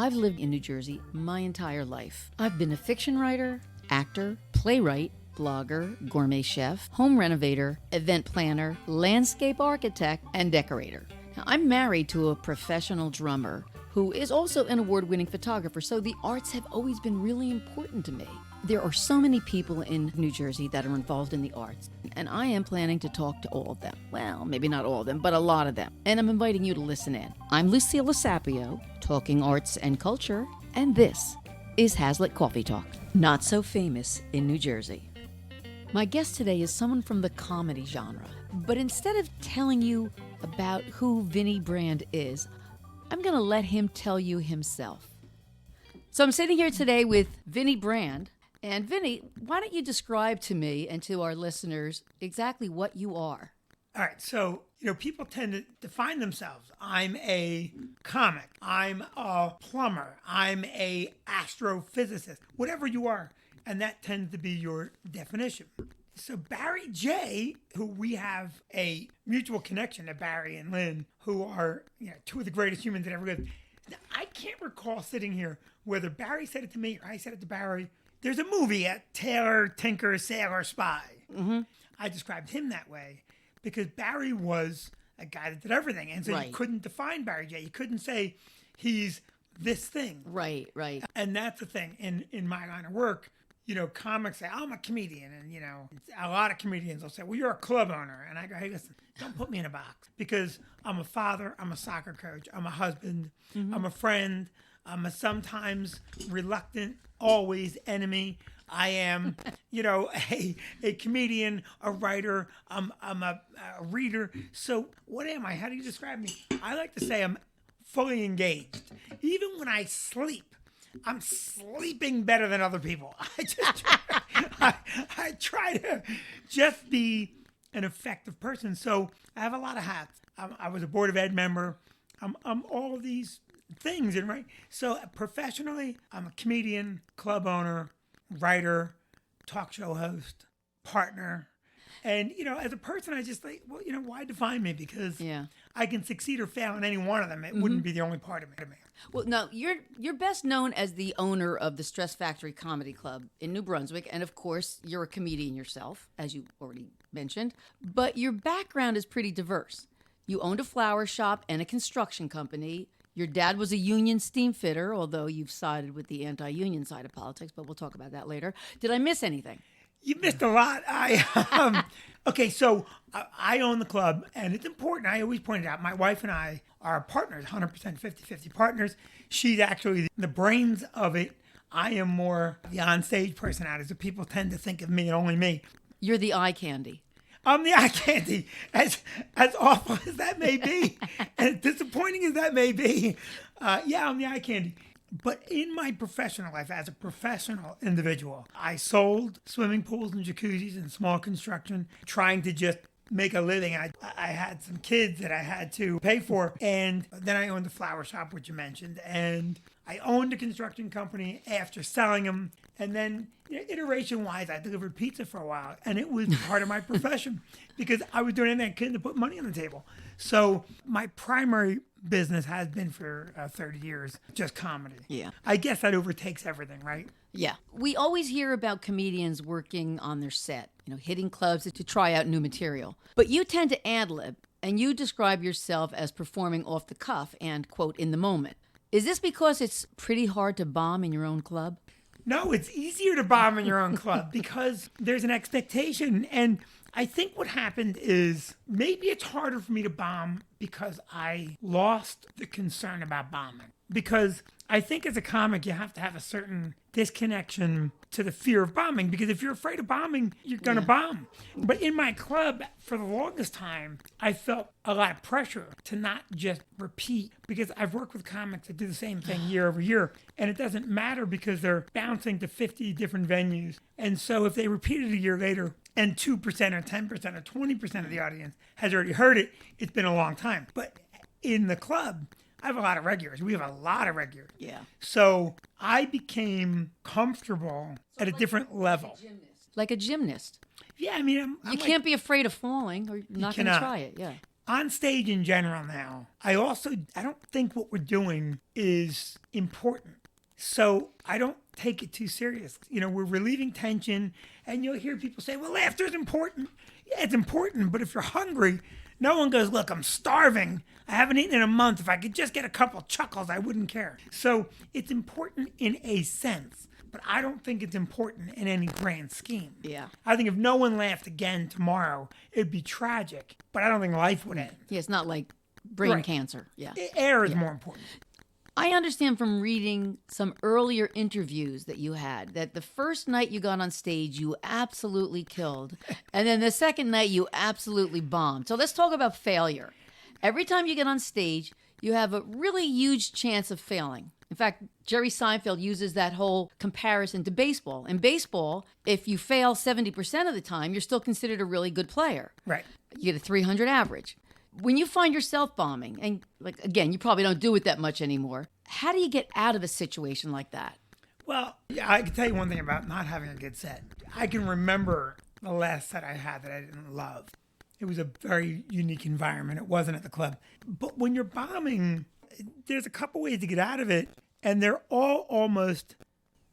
I've lived in New Jersey my entire life. I've been a fiction writer, actor, playwright, blogger, gourmet chef, home renovator, event planner, landscape architect, and decorator. Now, I'm married to a professional drummer who is also an award-winning photographer, so the arts have always been really important to me. There are so many people in New Jersey that are involved in the arts, and I am planning to talk to all of them. Well, maybe not all of them, but a lot of them. And I'm inviting you to listen in. I'm Lucille Sapio, talking arts and culture, and this is Hazlitt Coffee Talk, not so famous in New Jersey. My guest today is someone from the comedy genre, but instead of telling you about who Vinnie Brand is, I'm going to let him tell you himself. So I'm sitting here today with Vinnie Brand. And Vinnie, why don't you describe to me and to our listeners exactly what you are? All right. So, people tend to define themselves. I'm a comic. I'm a plumber. I'm a astrophysicist, whatever you are. And that tends to be your definition. So Barry J., who we have a mutual connection to Barry and Lynn, who are two of the greatest humans that ever lived. Now, I can't recall sitting here whether Barry said it to me or I said it to Barry. There's a movie at Tailor, Tinker, Sailor, Spy. Mm-hmm. I described him that way because Barry was a guy that did everything. And so You couldn't define Barry J. You couldn't say he's this thing. Right. And that's the thing. In my line of work, comics say, I'm a comedian. And, a lot of comedians will say, well, you're a club owner. And I go, hey, listen, don't put me in a box because I'm a father, I'm a soccer coach, I'm a husband, I'm a friend, I'm a sometimes reluctant, always enemy. I am, a comedian, a writer, I'm a reader. So what am I? How do you describe me? I like to say I'm fully engaged. Even when I sleep, I'm sleeping better than other people. I try to just be an effective person. So I have a lot of hats. I was a Board of Ed member. I'm all of these things, right? So professionally, I'm a comedian, club owner, writer, talk show host, partner. And, as a person, I just like, well, why define me? Because I can succeed or fail in any one of them. It wouldn't be the only part of me. Well, now, you're best known as the owner of the Stress Factory Comedy Club in New Brunswick. And, of course, you're a comedian yourself, as you already mentioned. But your background is pretty diverse. You owned a flower shop and a construction company. Your dad was a union steam fitter, although you've sided with the anti-union side of politics, but we'll talk about that later. Did I miss anything? You missed a lot. Okay, so I own the club, and it's important. I always point it out. My wife and I are partners, 100% 50-50 partners. She's actually the brains of it. I am more the onstage personality, so people tend to think of me and only me. You're the eye candy. I'm the eye candy, as awful as that may be, as disappointing as that may be. I'm the eye candy. But in my professional life, as a professional individual, I sold swimming pools and jacuzzis and small construction, trying to just make a living. I had some kids that I had to pay for. And then I owned the flower shop, which you mentioned. And I owned a construction company after selling them. And then iteration-wise, I delivered pizza for a while. And it was part of my profession because I was doing anything I could to put money on the table. So my primary business has been for 30 years, just comedy. Yeah. I guess that overtakes everything, right? Yeah. We always hear about comedians working on their set, hitting clubs to try out new material. But you tend to ad-lib, and you describe yourself as performing off the cuff and, quote, in the moment. Is this because it's pretty hard to bomb in your own club? No, it's easier to bomb in your own club because there's an expectation. And I think what happened is maybe it's harder for me to bomb because I lost the concern about bombing. Because I think as a comic, you have to have a certain disconnection to the fear of bombing. Because if you're afraid of bombing, you're going to bomb. But in my club, for the longest time, I felt a lot of pressure to not just repeat. Because I've worked with comics that do the same thing year over year. And it doesn't matter because they're bouncing to 50 different venues. And so if they repeat it a year later, and 2% or 10% or 20% of the audience has already heard it, it's been a long time. But in the club, I have a lot of regulars. We have a lot of regulars. Yeah. So I became comfortable at a different level. Like a gymnast. Yeah, I mean, I'm you can't be afraid of falling or you're not going to try it. Yeah. on stage in general now, I don't think what we're doing is important. So I don't take it too serious. We're relieving tension, and you'll hear people say, well, laughter is important. Yeah, it's important, but if you're hungry, no one goes, look, I'm starving. I haven't eaten in a month. If I could just get a couple chuckles, I wouldn't care. So it's important in a sense, but I don't think it's important in any grand scheme. Yeah. I think if no one laughed again tomorrow, it'd be tragic, but I don't think life would end. Yeah, it's not like brain Right. cancer. Yeah. Air is more important. I understand from reading some earlier interviews that you had that the first night you got on stage, you absolutely killed. And then the second night, you absolutely bombed. So let's talk about failure. Every time you get on stage, you have a really huge chance of failing. In fact, Jerry Seinfeld uses that whole comparison to baseball. In baseball, if you fail 70% of the time, you're still considered a really good player. Right. You get a 300 average. When you find yourself bombing, and like again, you probably don't do it that much anymore, how do you get out of a situation like that? Well, yeah, I can tell you one thing about not having a good set. I can remember the last set I had that I didn't love. It was a very unique environment. It wasn't at the club. But when you're bombing, there's a couple ways to get out of it, and they're all almost,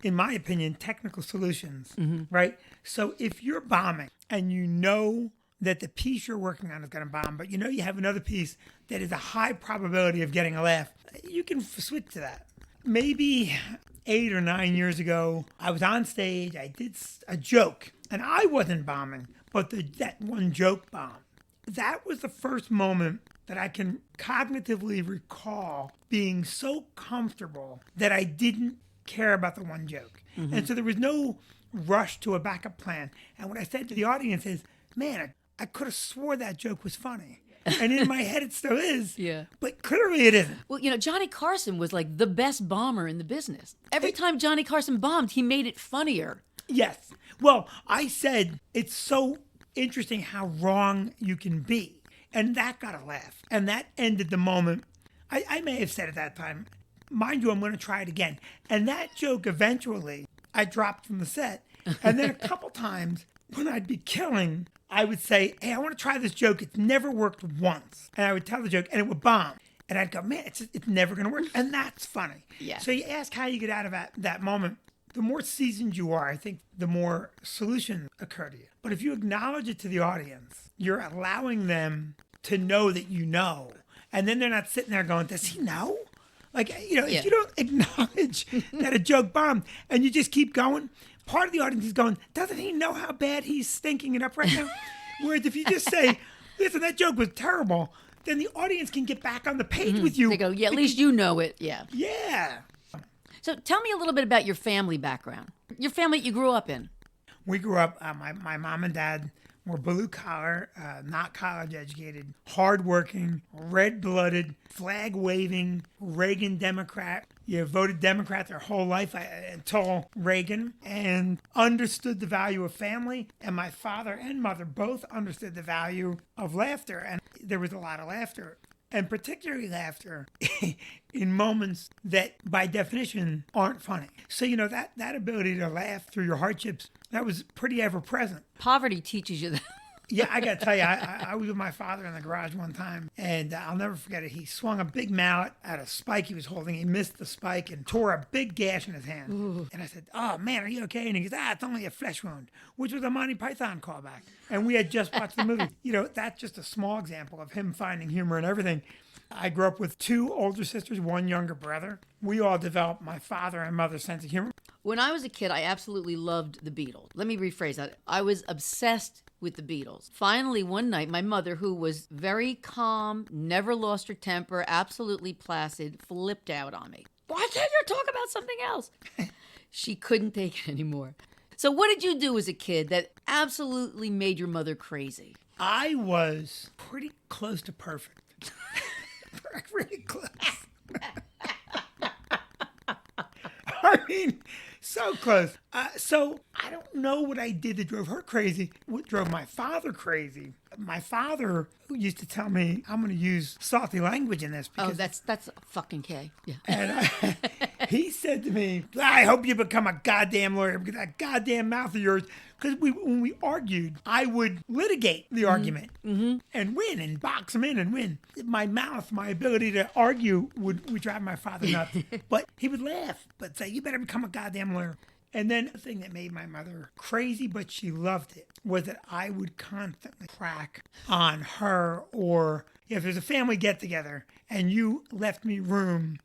in my opinion, technical solutions, right? So if you're bombing and you know that the piece you're working on is going to bomb, but you have another piece that is a high probability of getting a laugh, you can switch to that. Maybe 8 or 9 years ago, I was on stage, I did a joke, and I wasn't bombing, but that one joke bombed. That was the first moment that I can cognitively recall being so comfortable that I didn't care about the one joke. And so there was no rush to a backup plan. And what I said to the audience is, man, I could have swore that joke was funny. And in my head, it still is. Yeah. But clearly it isn't. Well, Johnny Carson was like the best bomber in the business. Every time Johnny Carson bombed, he made it funnier. Yes. Well, I said it's so interesting how wrong you can be. And that got a laugh. And that ended the moment. I may have said at that time, mind you, I'm going to try it again. And that joke eventually, I dropped from the set. And then a couple times when I'd be killing, I would say, hey, I want to try this joke. It's never worked once. And I would tell the joke and it would bomb. And I'd go, man, it's never going to work. And that's funny. Yeah. So you ask how you get out of that moment. The more seasoned you are, I think the more solutions occur to you. But if you acknowledge it to the audience, you're allowing them to know that you know. And then they're not sitting there going, does he know? Like, if you don't acknowledge that a joke bombed and you just keep going, part of the audience is going, doesn't he know how bad he's stinking it up right now? Whereas if you just say, listen, that joke was terrible, then the audience can get back on the page with you. They go, yeah, at least you know it. Yeah. Yeah. So tell me a little bit about your family background, your family you grew up in. We grew up, my mom and dad were blue collar, not college educated, hardworking, red blooded, flag waving, Reagan Democrat. You voted Democrat their whole life until Reagan, and understood the value of family. And my father and mother both understood the value of laughter. And there was a lot of laughter, and particularly laughter in moments that by definition aren't funny. So, that ability to laugh through your hardships, that was pretty ever present. Poverty teaches you that. Yeah, I got to tell you, I was with my father in the garage one time, and I'll never forget it. He swung a big mallet at a spike he was holding. He missed the spike and tore a big gash in his hand. Ooh. And I said, oh, man, are you okay? And he goes, it's only a flesh wound, which was a Monty Python callback. And we had just watched the movie. That's just a small example of him finding humor in everything. I grew up with 2 older sisters, 1 younger brother. We all developed my father and mother's sense of humor. When I was a kid, I absolutely loved the Beatles. Let me rephrase that. I was obsessed with the Beatles. Finally, one night, my mother, who was very calm, never lost her temper, absolutely placid, flipped out on me. Why can't you talk about something else? She couldn't take it anymore. So what did you do as a kid that absolutely made your mother crazy? I was pretty close to perfect. Pretty close. I mean, so close. So I don't know what I did that drove her crazy. What drove my father crazy? My father used to tell me, I'm going to use salty language in this. Because that's fucking K. Yeah. And He said to me, I hope you become a goddamn lawyer because that goddamn mouth of yours. Because when we argued, I would litigate the argument and win and box him in and win. My mouth, my ability to argue would drive my father nuts. But he would laugh, but say, you better become a goddamn lawyer. And then the thing that made my mother crazy, but she loved it, was that I would constantly crack on her, or if there's a family get together and you left me room,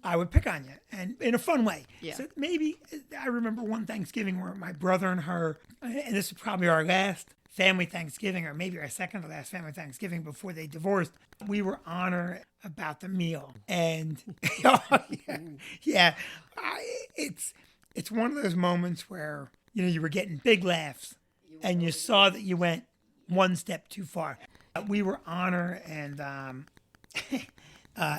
I would pick on you, and in a fun way. Yeah. So maybe I remember one Thanksgiving where my brother and her, and this is probably our last family Thanksgiving, or maybe our second to last family Thanksgiving before they divorced, we were on her about the meal. And it's one of those moments where, you were getting big laughs and you saw that you went one step too far. We were on her, and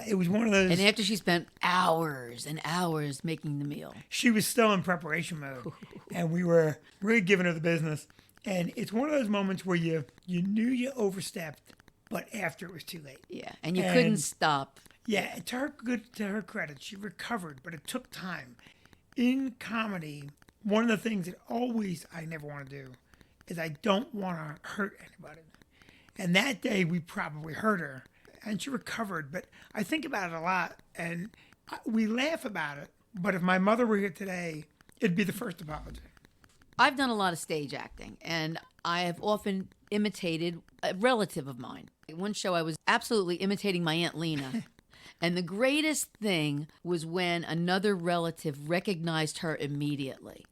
it was one of those. And after she spent hours and hours making the meal, she was still in preparation mode, and we were really giving her the business. And it's one of those moments where you knew you overstepped, but after it was too late. Yeah, and you couldn't stop. Yeah, to her credit, she recovered, but it took time. In comedy, one of the things that I never want to do is I don't want to hurt anybody. And that day we probably hurt her, and she recovered. But I think about it a lot, and we laugh about it. But if my mother were here today, it'd be the first apology. I've done a lot of stage acting, and I have often imitated a relative of mine. One show I was absolutely imitating my Aunt Lena. And the greatest thing was when another relative recognized her immediately.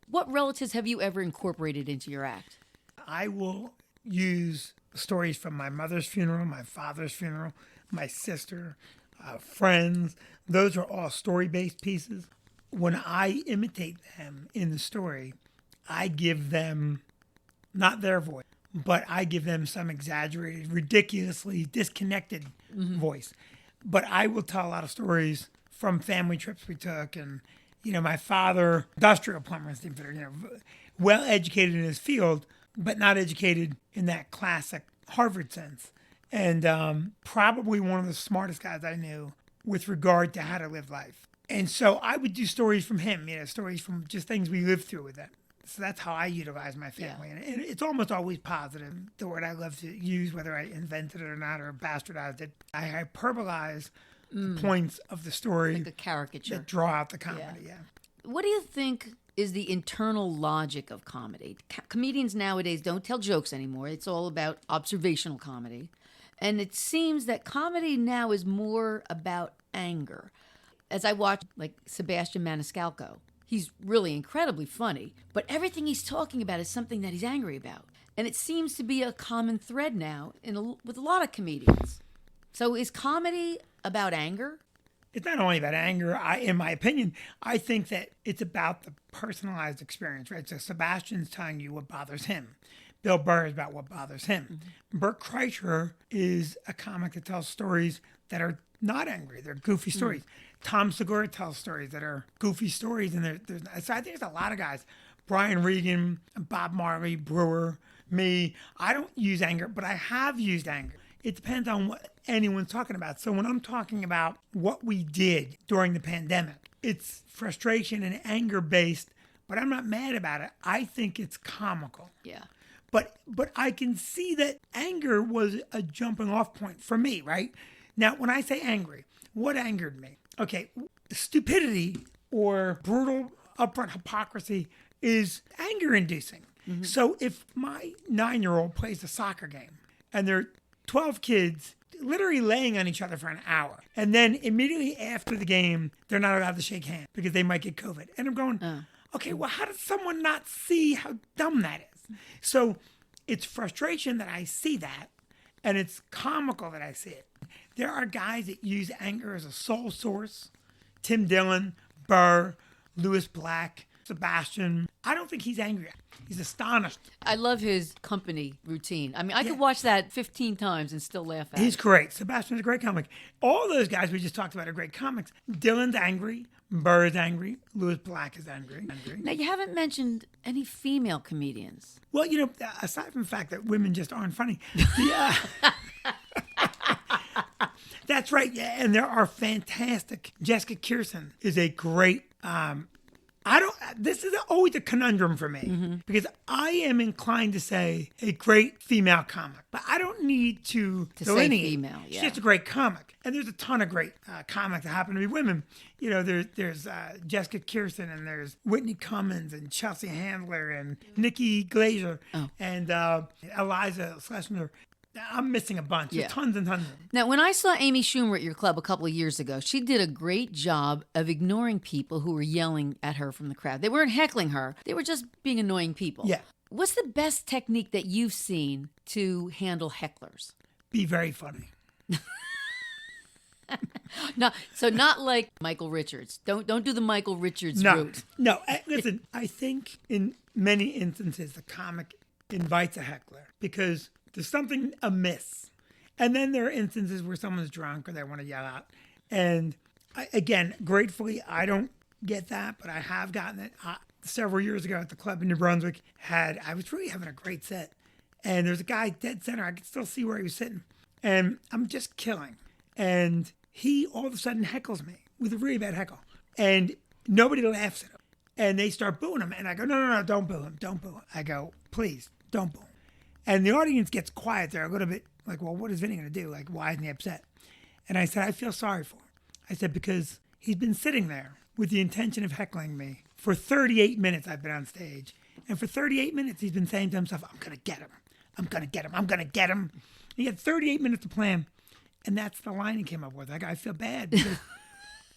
What relatives have you ever incorporated into your act? I will use stories from my mother's funeral, my father's funeral, my sister, friends. Those are all story-based pieces. When I imitate them in the story, I give them not their voice, but I give them some exaggerated, ridiculously disconnected voice. But I will tell a lot of stories from family trips we took, and my father, industrial plumber, well educated in his field, but not educated in that classic Harvard sense, and probably one of the smartest guys I knew with regard to how to live life. And so I would do stories from him, stories from just things we lived through with that. So that's how I utilize my family. Yeah. And it's almost always positive, the word I love to use, whether I invented it or not or bastardized it. I hyperbolize the points of the story. Like a caricature. That draw out the comedy, yeah. What do you think is the internal logic of comedy? Comedians nowadays don't tell jokes anymore. It's all about observational comedy. And it seems that comedy now is more about anger. As I watch, like, Sebastian Maniscalco, he's really incredibly funny, but everything he's talking about is something that he's angry about. And it seems to be a common thread now with a lot of comedians. So is comedy about anger? It's not only about anger. In my opinion, I think that it's about the personalized experience, right? So Sebastian's telling you what bothers him. Bill Burr is about what bothers him. Bert Kreischer is a comic that tells stories that are not angry. They're goofy stories. Tom Segura tells stories that are goofy stories. And so I think there's a lot of guys. Brian Regan, Bob Marley, Brewer, me. I don't use anger, but I have used anger. It depends on what anyone's talking about. So when I'm talking about what we did during the pandemic, it's frustration and anger based, but I'm not mad about it. I think it's comical. Yeah. But I can see that anger was a jumping off point for me, right? Now, when I say angry, what angered me? Okay, stupidity or brutal upfront hypocrisy is anger inducing. Mm-hmm. So if my 9-year-old plays a soccer game and there are 12 kids literally laying on each other for an hour, and then immediately after the game, they're not allowed to shake hands because they might get COVID. And I'm going, okay, well, how does someone not see how dumb that is? So it's frustration that I see that, and it's comical that I see it. There are guys that use anger as a sole source. Tim Dillon, Burr, Lewis Black, Sebastian. I don't think he's angry. He's astonished. I love his company routine. I mean, I could watch that 15 times and still laugh at it. He's great. Sebastian's a great comic. All those guys we just talked about are great comics. Dillon's angry. Burr is angry. Lewis Black is angry. Now, you haven't mentioned any female comedians. Well, aside from the fact that women just aren't funny, That's right. Yeah, and there are fantastic. Jessica Kirson is a great. This is always a conundrum for me because I am inclined to say a great female comic, but I don't need to say delineate. female. She's Yeah. just a great comic, and there's a ton of great comics that happen to be women. You know, there's Jessica Kirson, and there's Whitney Cummings, and Chelsea Handler, and Nikki Glaser, and Eliza Schlesinger. I'm missing a bunch. There's tons and tons of them. Now, when I saw Amy Schumer at your club a couple of years ago, she did a great job of ignoring people who were yelling at her from the crowd. They weren't heckling her. They were just being annoying people. Yeah. What's the best technique that you've seen to handle hecklers? Be very funny. No, so not like Michael Richards. Don't do the Michael Richards route. No. Listen, I think in many instances the comic invites a heckler because there's something amiss. And then there are instances where someone's drunk or they want to yell out. And again, gratefully, I don't get that, but I have gotten it. Several years ago at the club in New Brunswick, I was really having a great set. And there's a guy dead center. I could still see where he was sitting. And I'm just killing. And he all of a sudden heckles me with a really bad heckle. And nobody laughs at him. And they start booing him. And I go, no, don't boo him. Don't boo him. I go, please, don't boo him. And the audience gets quiet. They're a little bit like, well, what is Vinnie going to do? Like, why isn't he upset? And I said, I feel sorry for him. I said, because he's been sitting there with the intention of heckling me for 38 minutes I've been on stage. And for 38 minutes, he's been saying to himself, I'm going to get him. I'm going to get him. I'm going to get him. He had 38 minutes to plan. And that's the line he came up with. I feel bad because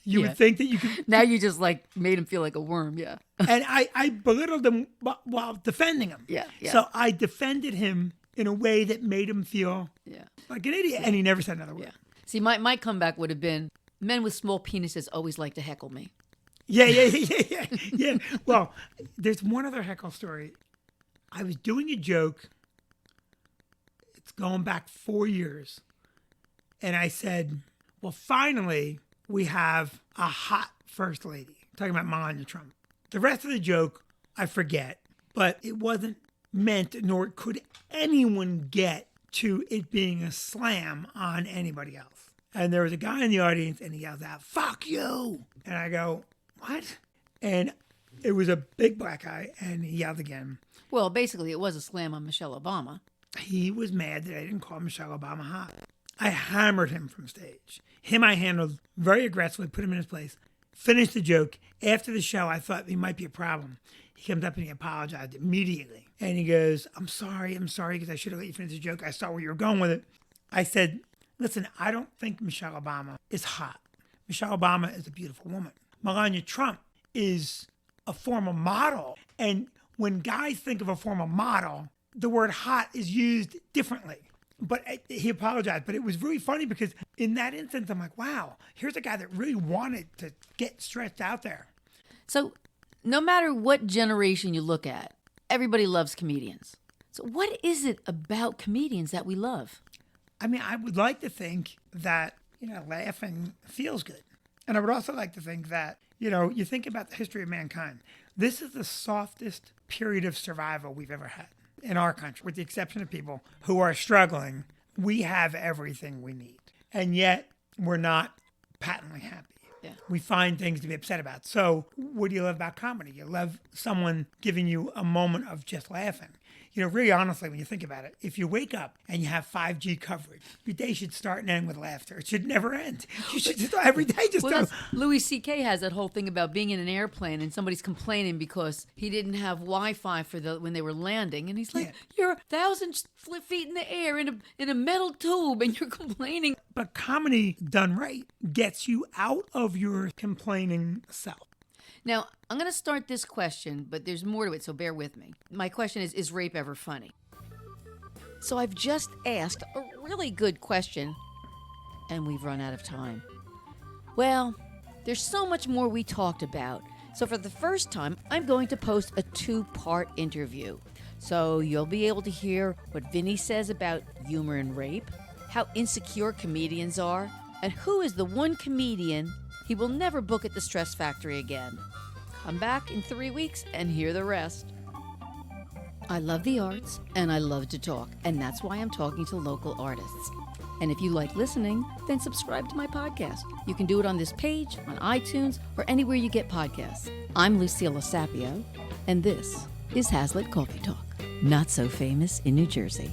you would think that you could. Now you just like made him feel like a worm, yeah. And I belittled him while defending him. Yeah. So I defended him in a way that made him feel like an idiot. And he never said another word. Yeah. See, my comeback would have been, men with small penises always like to heckle me. Yeah. Well, there's one other heckle story. I was doing a joke. It's going back 4 years. And I said, well, finally, we have a hot first lady. I'm talking about Melania Trump. The rest of the joke, I forget. But it wasn't meant, nor could anyone get to it being a slam on anybody else. And there was a guy in the audience, and he yells out, fuck you. And I go, what? And it was a big black guy, and he yelled again. Well, basically, it was a slam on Michelle Obama. He was mad that I didn't call Michelle Obama hot. I hammered him from stage. Him I handled very aggressively, put him in his place, finished the joke. After the show, I thought he might be a problem. He comes up and he apologized immediately. And he goes, I'm sorry, because I should have let you finish the joke. I saw where you were going with it. I said, listen, I don't think Michelle Obama is hot. Michelle Obama is a beautiful woman. Melania Trump is a former model. And when guys think of a former model, the word hot is used differently. But he apologized. But it was really funny because in that instance, I'm like, wow, here's a guy that really wanted to get stretched out there. So no matter what generation you look at, everybody loves comedians. So what is it about comedians that we love? I mean, I would like to think that, laughing feels good. And I would also like to think that, you think about the history of mankind. This is the softest period of survival we've ever had in our country, with the exception of people who are struggling. We have everything we need. And yet we're not patently happy. Yeah. We find things to be upset about. So what do you love about comedy? You love someone giving you a moment of just laughing. Really honestly, when you think about it, if you wake up and you have 5G coverage, your day should start and end with laughter. It should never end. You should just every day just Louis C.K. has that whole thing about being in an airplane and somebody's complaining because he didn't have Wi-Fi when they were landing, and he's like, "You're 1,000 feet in the air in a metal tube, and you're complaining." But comedy done right gets you out of your complaining self. Now, I'm going to start this question, but there's more to it, so bear with me. My question is rape ever funny? So I've just asked a really good question, and we've run out of time. Well, there's so much more we talked about. So for the first time, I'm going to post a 2-part interview. So you'll be able to hear what Vinnie says about humor and rape, how insecure comedians are, and who is the one comedian he will never book at the Stress Factory again. Come back in 3 weeks and hear the rest. I love the arts and I love to talk, and that's why I'm talking to local artists. And if you like listening, then subscribe to my podcast. You can do it on this page, on iTunes, or anywhere you get podcasts. I'm Lucilla Sapio, and this is Hazlitt Coffee Talk, not so famous in New Jersey.